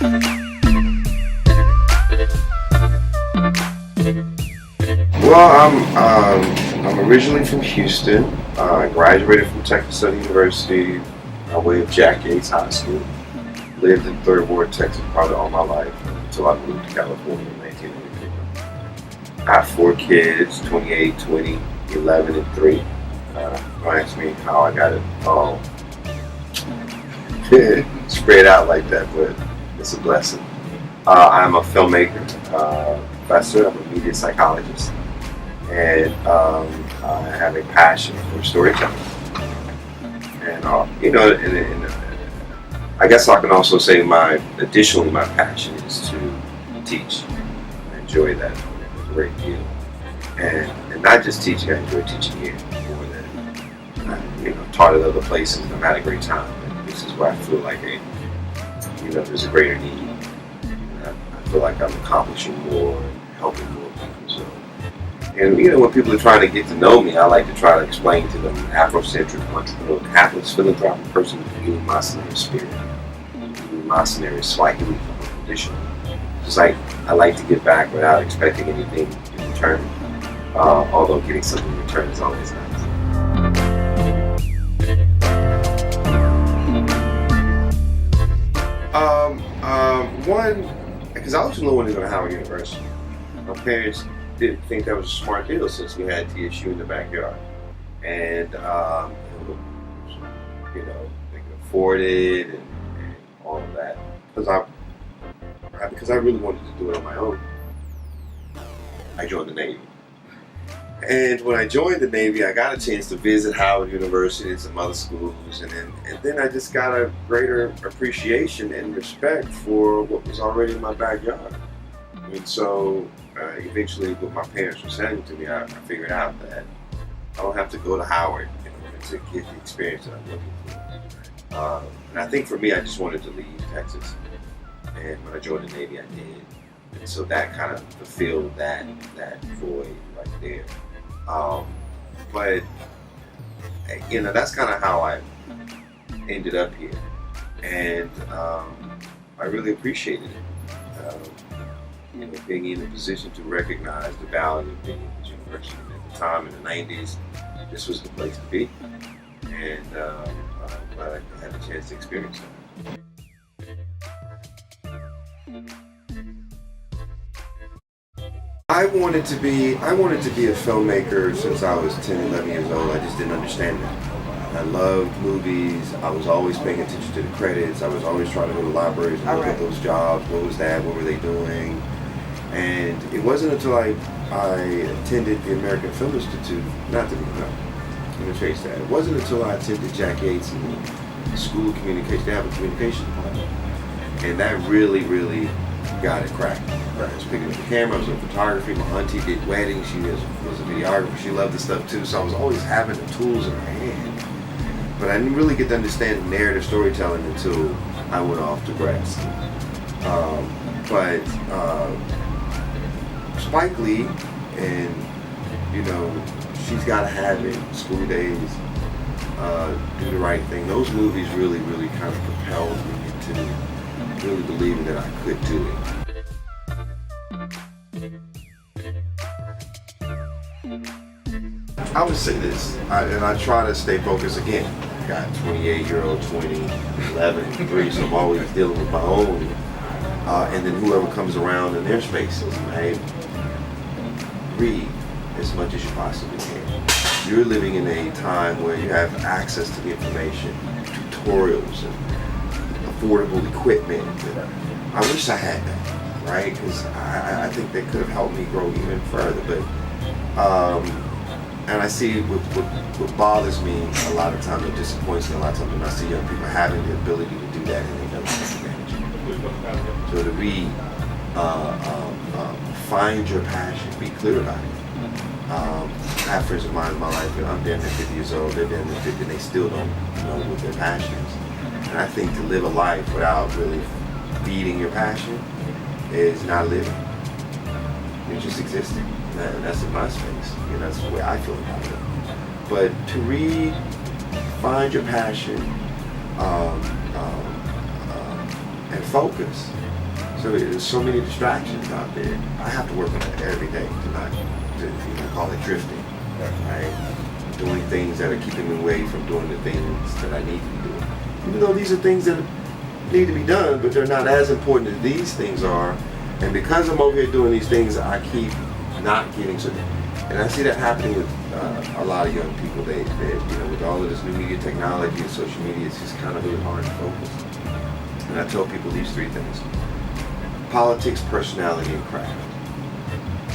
I'm originally from Houston. I graduated from Texas Southern University by way of Jack Yates High School. Lived in Third Ward, Texas, probably all my life until I moved to California in 1984. I have 4 kids, 28, 20, 11, and 3. Don't ask me how I got it all spread out like that, but it's a blessing. I'm a filmmaker, professor. I'm a media psychologist, and I have a passion for storytelling. And I guess I can also say additionally, my passion is to teach. I enjoy that a great deal, and not just teaching. I enjoy teaching here more than I taught at other places, and I've had a great time. And this is where I feel like there's a greater need. I feel like I'm accomplishing more and helping more people. So, and when people are trying to get to know me, I like to try to explain to them Afrocentric, entrepreneurial, Catholic, philanthropic person with a mercenary spirit, mercenary Swahili tradition. Just like I like to give back without expecting anything in return. Although getting something in return is always nice. One, because I was the only one to go to Howard University. My parents didn't think that was a smart deal since we had TSU in the backyard, and they could afford it and all of that. Because I really wanted to do it on my own, I joined the Navy. And when I joined the Navy, I got a chance to visit Howard University and some other schools, and then I just got a greater appreciation and respect for what was already in my backyard. And so eventually, what my parents were saying to me, I figured out that I don't have to go to Howard to get the experience that I'm looking for. And I think for me, I just wanted to leave Texas. And when I joined the Navy, I did. And so that kind of fulfilled that void right there. But that's kind of how I ended up here, and I really appreciated it. Being in a position to recognize the value of being at the university. At the time in the '90s, this was the place to be, and I'm glad I had a chance to experience that. I wanted to be a filmmaker since I was 10, 11 years old. I just didn't understand that. I loved movies. I was always paying attention to the credits. I was always trying to go to libraries and look at those jobs. What was that? What were they doing? And it wasn't until I attended the American Film Institute, let me trace that. It wasn't until I attended Jack Yates and the School of Communication. They have a communication department. And that really, really got it cracked. I was picking up the camera, I was in photography, my auntie did weddings, she was a videographer, she loved the stuff too, so I was always having the tools in my hand. But I didn't really get to understand narrative storytelling until I went off to grad school. But Spike Lee and, She's Gotta Have It, School Days, Do the Right Thing, those movies really, really kind of propelled me into really believing that I could do it. I would say this, and I try to stay focused again. I got 28-year-old, 20, 11, and 3, so I'm always dealing with my own. And then whoever comes around in their spaces, right? Read as much as you possibly can. You're living in a time where you have access to the information, tutorials, and affordable equipment. And I wish I had that, right? Because I think that could have helped me grow even further. But and I see what bothers me a lot of times, it disappoints me a lot of times when I see young people having the ability to do that and they don't take advantage of it. So to read, find your passion, be clear about it. I have friends of mine in my life, and I'm damn near 50 years old, they're damn near 50, and they still don't know what their passion is. And I think to live a life without really feeding your passion is not living. It's just existing. And that's in my space. That's the way I feel about it. But to read, find your passion, and focus. So there's so many distractions out there. I have to work on it every day to not, call it drifting, right? Doing things that are keeping me away from doing the things that I need to be doing. Even though these are things that need to be done, but they're not as important as these things are. And because I'm over here doing these things, I keep not getting so. And I see that happening with a lot of young people. They with all of this new media technology and social media, it's just kind of really hard to focus. And I tell people these three things: politics, personality, and craft.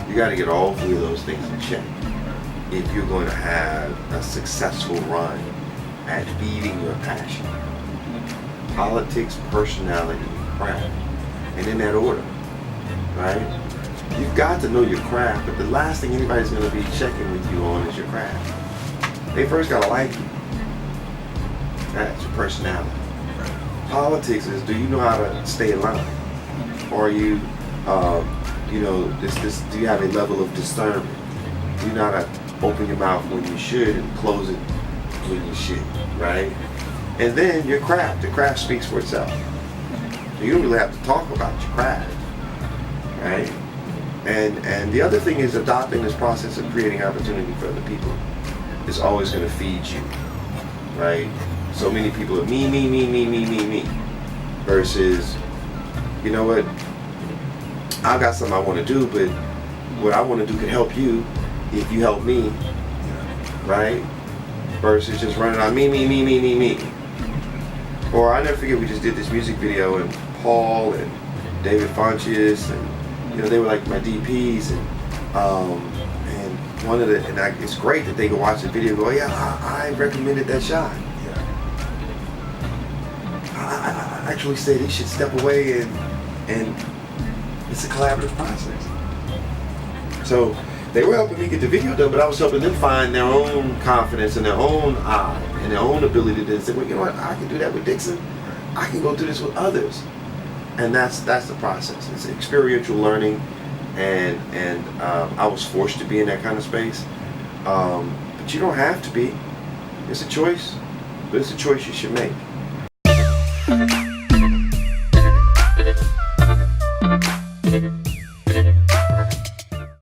You got to get all three of those things in check if you're going to have a successful run at feeding your passion. Politics, personality, and craft. And in that order, right? You've got to know your craft, but the last thing anybody's going to be checking with you on is your craft. They first got to like you. That's your personality. Politics is, do you know how to stay in line? Or are you, do you have a level of discernment? Do you know how to open your mouth when you should and close it when you should, right? And then your craft. The craft speaks for itself. So you don't really have to talk about your craft, right? And the other thing is adopting this process of creating opportunity for other people is always going to feed you, right? So many people are me, versus, you know what, I've got something I want to do, but what I want to do can help you if you help me, right? Versus just running on me. Or I never forget, we just did this music video, and Paul and David Funches and they were like my DPs, and one of it's great that they can watch the video and go, yeah, I recommended that shot. I actually said he should step away, and it's a collaborative process. So they were helping me get the video done, but I was helping them find their own confidence and their own eye and their own ability to say, well, you know what, I can do that with Dixon. I can go do this with others. And that's the process. It's experiential learning, and I was forced to be in that kind of space. But you don't have to be. It's a choice, but it's a choice you should make.